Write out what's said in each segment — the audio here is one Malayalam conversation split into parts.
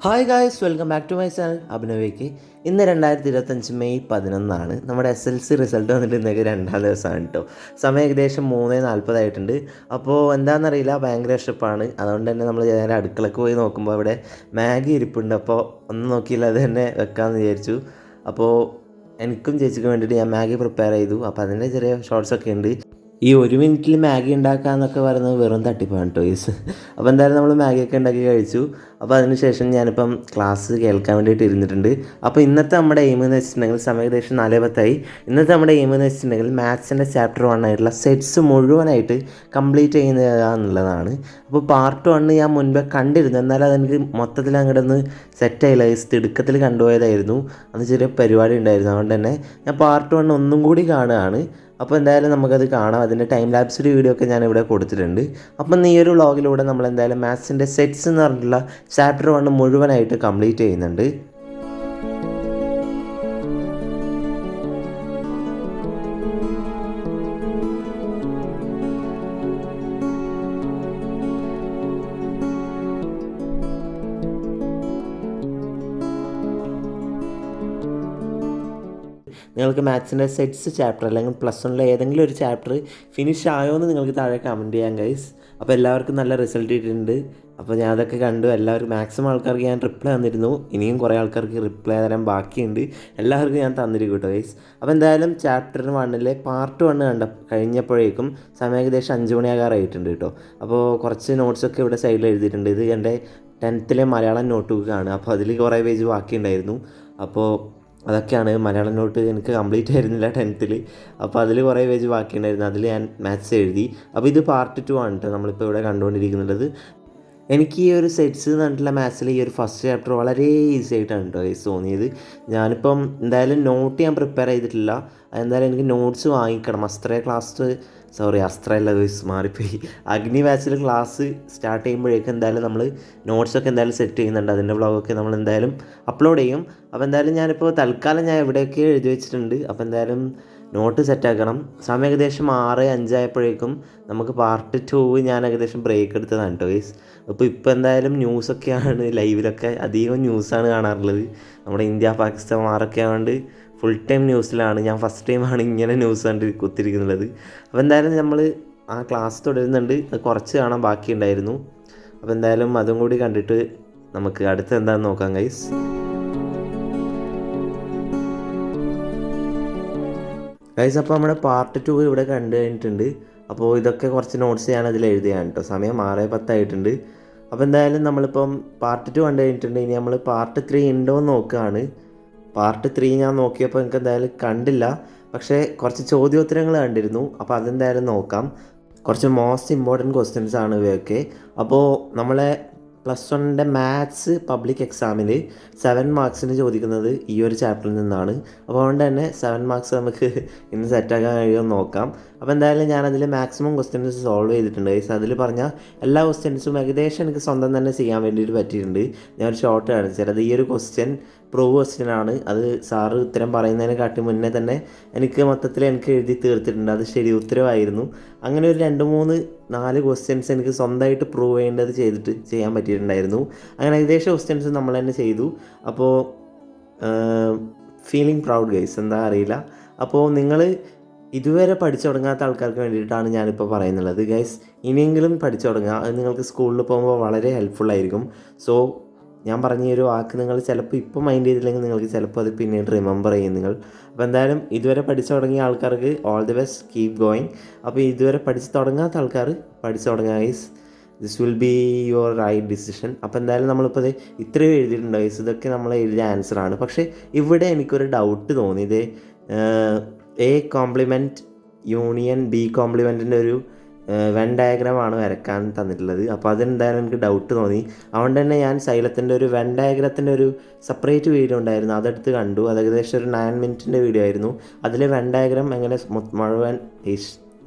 Hi guys, welcome back to my channel അഭിനവേക്ക്. ഇന്ന് 2025 മെയ് 11 നമ്മുടെ SLC റിസൾട്ട് വന്നിട്ട് ഇന്നേക്ക് 2ാം ദിവസമാണ് കേട്ടോ. സമയം ഏകദേശം 3:40 ആയിട്ടുണ്ട്. അപ്പോൾ എന്താണെന്നറിയില്ല, ഭയങ്കര വിശപ്പാണ്. അതുകൊണ്ട് തന്നെ നമ്മൾ നേരെ അടുക്കളക്ക് പോയി നോക്കുമ്പോൾ അവിടെ മാഗി ഇരിപ്പുണ്ട്. അപ്പോൾ ഒന്നും നോക്കിയില്ല, അത് തന്നെ വെക്കാമെന്ന് വിചാരിച്ചു. അപ്പോൾ എനിക്കും ചേച്ചിക്കും വേണ്ടിയിട്ട് ഞാൻ മാഗി പ്രിപ്പയർ ചെയ്തു. അപ്പോൾ അതിൻ്റെ ചെറിയ ഷോർട്സൊക്കെ ഉണ്ട്. ഈ 1 മിനിറ്റിൽ മാഗി ഉണ്ടാക്കാമെന്നൊക്കെ പറയുന്നത് വെറും തട്ടിപ്പാണ് കേട്ടോ ഗൈസ്. അപ്പോൾ എന്തായാലും നമ്മൾ മാഗിയൊക്കെ ഉണ്ടാക്കി കഴിച്ചു. അപ്പോൾ അതിനുശേഷം ഞാനിപ്പം ക്ലാസ് കേൾക്കാൻ വേണ്ടിയിട്ട് ഇരുന്നിട്ടുണ്ട്. അപ്പോൾ ഇന്നത്തെ നമ്മുടെ എയിം എന്ന് വെച്ചിട്ടുണ്ടെങ്കിൽ സമയം ഏകദേശം 4:10. ഇന്നത്തെ നമ്മുടെ എയിം എന്ന് വെച്ചിട്ടുണ്ടെങ്കിൽ മാത്സിൻ്റെ ചാപ്റ്റർ 1 ആയിട്ടുള്ള സെറ്റ്സ് മുഴുവനായിട്ട് കംപ്ലീറ്റ് ചെയ്യുക എന്നുള്ളതാണ്. അപ്പോൾ പാർട്ട് 1 ഞാൻ മുൻപേ കണ്ടിരുന്നു, എന്നാലും അതെനിക്ക് മൊത്തത്തിൽ അങ്ങോട്ട് ഒന്ന് സെറ്റായില്ല. തിടുക്കത്തിൽ കണ്ടുപോയതായിരുന്നു. അന്ന് ചെറിയ പരിപാടി ഉണ്ടായിരുന്നു. അതുകൊണ്ട് തന്നെ ഞാൻ പാർട്ട് 1 ഒന്നും കൂടി കാണുകയാണ്. അപ്പോൾ എന്തായാലും നമുക്കത് കാണാം. അതിൻ്റെ ടൈം ലാപ്സിൻ്റെ വീഡിയോ ഒക്കെ ഞാൻ ഇവിടെ കൊടുത്തിട്ടുണ്ട്. അപ്പം ഈ ഒരു വ്ളോഗിലൂടെ നമ്മൾ എന്തായാലും മാത്സിൻ്റെ സെറ്റ്സ് എന്ന് പറഞ്ഞിട്ടുള്ള ചാപ്റ്റർ 1 മുഴുവനായിട്ട് കംപ്ലീറ്റ് ചെയ്യുന്നുണ്ട്. നിങ്ങൾക്ക് മാത്സിൻ്റെ സെറ്റ്സ് ചാപ്റ്റർ അല്ലെങ്കിൽ +1 ഏതെങ്കിലും ഒരു ചാപ്റ്റർ ഫിനിഷ് ആയോ എന്ന് നിങ്ങൾക്ക് താഴെ കമൻറ്റ് ചെയ്യാം ഗൈസ്. അപ്പോൾ എല്ലാവർക്കും നല്ല റിസൾട്ട് കിട്ടിയിട്ടുണ്ട്. അപ്പോൾ ഞാൻ അതൊക്കെ കണ്ടു. എല്ലാവർക്കും മാക്സിമം ആൾക്കാർക്ക് ഞാൻ റിപ്ലൈ തന്നിരുന്നു. ഇനിയും കുറേ ആൾക്കാർക്ക് റിപ്ലൈ തരാൻ ബാക്കിയുണ്ട്. എല്ലാവർക്കും ഞാൻ തന്നിരിക്കും കേട്ടോ ഗൈസ്. അപ്പോൾ എന്തായാലും ചാപ്റ്റർ 1 പാർട്ട് 1 കഴിഞ്ഞപ്പോഴേക്കും സമയം ഏകദേശം 5 മണിയാകാറായിട്ടുണ്ട് കേട്ടോ. അപ്പോൾ കുറച്ച് നോട്ട്സൊക്കെ ഇവിടെ സൈഡിൽ എഴുതിയിട്ടുണ്ട്. ഇത് എൻ്റെ 10th മലയാളം നോട്ട് ബുക്കാണ്. അപ്പോൾ അതിൽ കുറേ പേജ് ബാക്കിയുണ്ടായിരുന്നു. അപ്പോൾ അതൊക്കെയാണ്. മലയാളം നോട്ട് എനിക്ക് കംപ്ലീറ്റ് ആയിരുന്നില്ല 10th. അപ്പോൾ അതിൽ കുറേ പേജ് ബാക്കിയുണ്ടായിരുന്നു. അതിൽ ഞാൻ മാത്സ് എഴുതി. അപ്പോൾ ഇത് പാർട്ട് 2 ആണ് കേട്ടോ നമ്മളിപ്പോൾ ഇവിടെ കണ്ടുകൊണ്ടിരിക്കുന്നത്. എനിക്ക് ഈ ഒരു സെറ്റ്സ് എന്ന് പറഞ്ഞിട്ടുള്ള മാത്സിൽ ഈ ഒരു ഫസ്റ്റ് ചാപ്റ്റർ വളരെ ഈസി ആയിട്ടാണ് കേട്ടോ തോന്നിയത്. ഞാനിപ്പം എന്തായാലും നോട്ട് ഞാൻ പ്രിപ്പയർ ചെയ്തിട്ടില്ല. അതെന്തായാലും എനിക്ക് നോട്ട്സ് വാങ്ങിക്കണം. അസ്ത്രയല്ല മാറിപ്പോയി. അഗ്നി ബാച്ചിൽ ക്ലാസ് സ്റ്റാർട്ട് ചെയ്യുമ്പോഴേക്കും എന്തായാലും നമ്മൾ നോട്ട്സൊക്കെ എന്തായാലും സെറ്റ് ചെയ്യുന്നുണ്ട്. അതിൻ്റെ വ്ളോഗൊക്കെ നമ്മൾ എന്തായാലും അപ്ലോഡ് ചെയ്യും. അപ്പോൾ എന്തായാലും ഞാനിപ്പോൾ തൽക്കാലം ഞാൻ എവിടെയൊക്കെ എഴുതി വെച്ചിട്ടുണ്ട്. അപ്പോൾ എന്തായാലും നോട്ട് സെറ്റാക്കണം. സമയം ഏകദേശം 6:05 ആയപ്പോഴേക്കും നമുക്ക് പാർട്ട് 2 ഞാൻ ഏകദേശം ബ്രേക്ക് എടുത്തതാണ് കേട്ടോ ഗൈസ്. ഇപ്പോൾ എന്തായാലും ന്യൂസൊക്കെയാണ്, ലൈവിലൊക്കെ അധികം ന്യൂസാണ് കാണാറുള്ളത്. നമ്മുടെ ഇന്ത്യ പാകിസ്ഥാൻ വാറൊക്കെ ആയതുകൊണ്ട് ഫുൾ ടൈം ന്യൂസിലാണ്. ഞാൻ ഫസ്റ്റ് ടൈമാണ് ഇങ്ങനെ ന്യൂസ് കണ്ട് കുത്തിരിക്കുന്നത്. അപ്പോൾ എന്തായാലും നമ്മൾ ആ ക്ലാസ് തുടരുന്നുണ്ട്. അത് കുറച്ച് കാണാൻ ബാക്കിയുണ്ടായിരുന്നു. അപ്പോൾ എന്തായാലും അതും കൂടി കണ്ടിട്ട് നമുക്ക് അടുത്ത് എന്താണെന്ന് നോക്കാം ഗൈസ്. അപ്പോൾ നമ്മുടെ പാർട്ട് 2 ഇവിടെ കണ്ടു കഴിഞ്ഞിട്ടുണ്ട്. അപ്പോൾ ഇതൊക്കെ കുറച്ച് നോട്ട്സ് ഞാൻ അതിൽ എഴുതിയാണ് കേട്ടോ. സമയം 6:10 ആയിട്ടുണ്ട്. അപ്പോൾ എന്തായാലും നമ്മളിപ്പം പാർട്ട് 2 കണ്ടു കഴിഞ്ഞിട്ടുണ്ട്. ഇനി നമ്മൾ പാർട്ട് 3 ഉണ്ടോ എന്ന് നോക്കുകയാണ്. പാർട്ട് 3 ഞാൻ നോക്കിയപ്പോൾ എനിക്ക് എന്തായാലും കണ്ടില്ല. പക്ഷേ കുറച്ച് ചോദ്യോത്തരങ്ങൾ കണ്ടിരുന്നു. അപ്പോൾ അതെന്തായാലും നോക്കാം. കുറച്ച് മോസ്റ്റ് ഇമ്പോർട്ടൻറ്റ് ക്വസ്റ്റ്യൻസ് ആണ് ഇവയൊക്കെ. അപ്പോൾ നമ്മളെ +1 മാത്സ് പബ്ലിക് എക്സാമിൽ 7 മാർക്സിന് ചോദിക്കുന്നത് ഈ ഒരു ചാപ്റ്ററിൽ നിന്നാണ്. അപ്പോൾ അതുകൊണ്ട് തന്നെ 7 മാർക്സ് നമുക്ക് ഇന്ന് സെറ്റാക്കാൻ കഴിയുമെന്ന് നോക്കാം. അപ്പോൾ എന്തായാലും ഞാനതിൽ മാക്സിമം ക്വസ്റ്റ്യൻസ് സോൾവ് ചെയ്തിട്ടുണ്ട് ഗൈസ്. അതിൽ പറഞ്ഞ എല്ലാ ക്വസ്റ്റ്യൻസും ഏകദേശം എനിക്ക് സ്വന്തം തന്നെ ചെയ്യാൻ വേണ്ടിയിട്ട് പറ്റിയിട്ടുണ്ട്. ഞാനൊരു ഷോർട്ട് കാണിച്ചത് അത് ഈ ഒരു ക്വസ്റ്റ്യൻ പ്രൂവ് ക്വസ്റ്റ്യനാണ്. അത് സാറ് ഉത്തരം പറയുന്നതിനെക്കാട്ടി മുന്നേ തന്നെ എനിക്ക് മൊത്തത്തിൽ എനിക്ക് എഴുതി തീർത്തിട്ടുണ്ട്. അത് ശരി ഉത്തരവായിരുന്നു. അങ്ങനെ ഒരു 2-3-4 ക്വസ്റ്റ്യൻസ് എനിക്ക് സ്വന്തമായിട്ട് പ്രൂവ് ചെയ്യേണ്ടത് ചെയ്യാൻ പറ്റിയിട്ടുണ്ടായിരുന്നു. അങ്ങനെ ഏകദേശം ക്വസ്റ്റ്യൻസ് നമ്മൾ തന്നെ ചെയ്തു. അപ്പോൾ ഫീലിംഗ് പ്രൗഡ് ഗൈസ്, എന്താ അറിയില്ല. അപ്പോൾ നിങ്ങൾ ഇതുവരെ പഠിച്ചു തുടങ്ങാത്ത ആൾക്കാർക്ക് വേണ്ടിയിട്ടാണ് ഞാനിപ്പോൾ പറയുന്നുള്ളത് ഗൈസ്. ഇനിയെങ്കിലും പഠിച്ചു തുടങ്ങുക. അത് നിങ്ങൾക്ക് സ്കൂളിൽ പോകുമ്പോൾ വളരെ ഹെൽപ്ഫുള്ളായിരിക്കും. സോ ഞാൻ പറഞ്ഞ ഈ ഒരു വാക്ക് നിങ്ങൾ ചിലപ്പോൾ ഇപ്പോൾ മൈൻഡ് ചെയ്തില്ലെങ്കിൽ നിങ്ങൾക്ക് ചിലപ്പോൾ അത് പിന്നീട് റിമെമ്പർ ചെയ്യും നിങ്ങൾ. അപ്പോൾ എന്തായാലും ഇതുവരെ പഠിച്ചു തുടങ്ങിയ ആൾക്കാർക്ക് all the best, keep going. അപ്പോൾ ഇതുവരെ പഠിച്ച് തുടങ്ങാത്ത ആൾക്കാർ പഠിച്ചു തുടങ്ങുക guys. This will be your right decision. അപ്പോൾ എന്തായാലും നമ്മളിപ്പോൾ ഇത് ഇത്രയും എഴുതിയിട്ടുണ്ട് ഗൈസ്. ഇതൊക്കെ നമ്മൾ എഴുതിയ ആൻസറാണ്. പക്ഷേ ഇവിടെ എനിക്കൊരു ഡൗട്ട് തോന്നി. ഇത് A കോംപ്ലിമെൻറ്റ് യൂണിയൻ B കോംപ്ലിമെൻറ്റിൻ്റെ ഒരു വെൻ ഡയഗ്രാമാണ് വരക്കാൻ തന്നിട്ടുള്ളത്. അപ്പോൾ അതെന്തായാലും എനിക്ക് ഡൗട്ട് തോന്നി. അതുകൊണ്ട് തന്നെ ഞാൻ സൈലത്തിൻ്റെ ഒരു വെൻ ഡയഗ്രത്തിൻ്റെ ഒരു സെപ്പറേറ്റ് വീഡിയോ ഉണ്ടായിരുന്നു, അതെടുത്ത് കണ്ടു. അത് ഏകദേശം ഒരു 9 മിനിറ്റിൻ്റെ വീഡിയോ ആയിരുന്നു. അതിൽ വെൻ ഡയഗ്രാം എങ്ങനെ മുഴുവൻ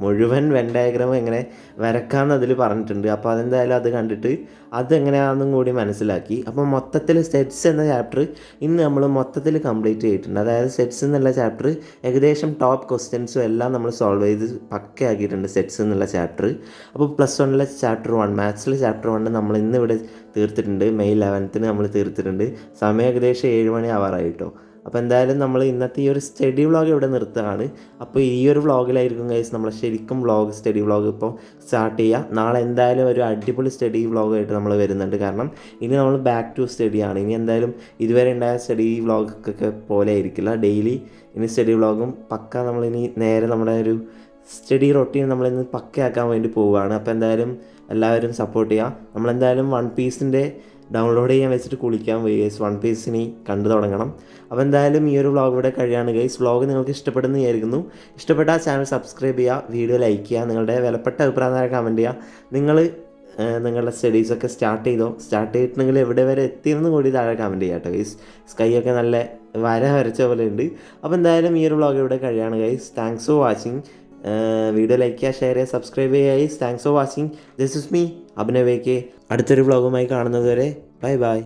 മുഴുവൻ വെൻ ഡയഗ്രാം എങ്ങനെ വരക്കാമെന്ന് അതിൽ പറഞ്ഞിട്ടുണ്ട്. അപ്പോൾ അതെന്തായാലും അത് കണ്ടിട്ട് അതെങ്ങനെയാണെന്നും കൂടി മനസ്സിലാക്കി. അപ്പോൾ മൊത്തത്തിൽ സെറ്റ്സ് എന്ന ചാപ്റ്റർ ഇന്ന് നമ്മൾ മൊത്തത്തിൽ കംപ്ലീറ്റ് ചെയ്തിട്ടുണ്ട്. അതായത് സെറ്റ്സ് എന്നുള്ള ചാപ്റ്റർ ഏകദേശം ടോപ്പ് ക്വസ്റ്റ്യൻസും എല്ലാം നമ്മൾ സോൾവ് ചെയ്ത് പക്കയാക്കിയിട്ടുണ്ട് സെറ്റ്സ് എന്നുള്ള ചാപ്റ്റർ. അപ്പോൾ +1 ചാപ്റ്റർ 1 മാത്സിലെ ചാപ്റ്റർ 1 നമ്മൾ ഇന്നിവിടെ തീർത്തിട്ടുണ്ട്. മെയ് 11 നമ്മൾ തീർത്തിട്ടുണ്ട്. സമയം ഏകദേശം 7 മണി ആവാറായിട്ടോ. അപ്പോൾ എന്തായാലും നമ്മൾ ഇന്നത്തെ ഈ ഒരു സ്റ്റഡി വ്ളോഗ് ഇവിടെ നിർത്തുകയാണ്. അപ്പോൾ ഈ ഒരു വ്ളോഗിലായിരിക്കും ഗൈസ് നമ്മൾ ശരിക്കും സ്റ്റഡി വ്ളോഗ് ഇപ്പോൾ സ്റ്റാർട്ട് ചെയ്യുക. നാളെ എന്തായാലും ഒരു അടിപൊളി സ്റ്റഡി വ്ളോഗായിട്ട് നമ്മൾ വരുന്നുണ്ട്. കാരണം ഇനി നമ്മൾ ബാക്ക് ടു സ്റ്റഡിയാണ്. ഇനി എന്തായാലും ഇതുവരെ ഉണ്ടായ സ്റ്റഡി വ്ളോഗൊക്കെ പോലെ ആയിരിക്കില്ല. ഡെയിലി ഇനി സ്റ്റഡി വ്ളോഗും പക്ക നമ്മളിനി നേരെ നമ്മുടെ ഒരു സ്റ്റഡി റൊട്ടീൻ നമ്മളിന്ന് പക്കയാക്കാൻ വേണ്ടി പോവുകയാണ്. അപ്പോൾ എന്തായാലും എല്ലാവരും സപ്പോർട്ട് ചെയ്യുക. നമ്മളെന്തായാലും വൺ പീസിൻ്റെ ഡൗൺലോഡ് ചെയ്യാൻ വെച്ചിട്ട് കുളിക്കാൻ പോയി ഗൈസ്. വൺ പീസ് ഇനി കണ്ടു തുടങ്ങണം. അപ്പോൾ എന്തായാലും ഈ ഒരു വ്ളോഗ് ഇവിടെ കഴിയാണ് ഗൈസ്. വ്ളോഗ് നിങ്ങൾക്ക് ഇഷ്ടപ്പെടുന്നു വിചാരിക്കുന്നു. ഇഷ്ടപ്പെട്ട ചാനൽ സബ്സ്ക്രൈബ് ചെയ്യുക, വീഡിയോ ലൈക്ക് ചെയ്യുക, നിങ്ങളുടെ വിലപ്പെട്ട അഭിപ്രായം കമൻറ്റ് ചെയ്യുക. നിങ്ങൾ നിങ്ങളുടെ സ്റ്റഡീസൊക്കെ സ്റ്റാർട്ട് ചെയ്തിട്ടുണ്ടെങ്കിൽ എവിടെ വരെ എത്തിയെന്ന് കൂടി താഴെ കമൻറ്റ് ചെയ്യാം കേട്ടോ ഗൈസ്. സ്കൈയൊക്കെ നല്ല വരച്ച പോലെ ഉണ്ട്. അപ്പോൾ എന്തായാലും ഈ ഒരു വ്ളോഗ് ഇവിടെ കഴിയാണ് guys. Thanks for watching. Video like ചെയ്യുക, ഷെയർ ചെയ്യുക, സബ്സ്ക്രൈബ് ചെയ്യുക guys. Thanks for watching. This is me Abhinav. അടുത്തൊരു വ്ളോഗുമായി കാണുന്നത് വരെ ബൈ ബൈ.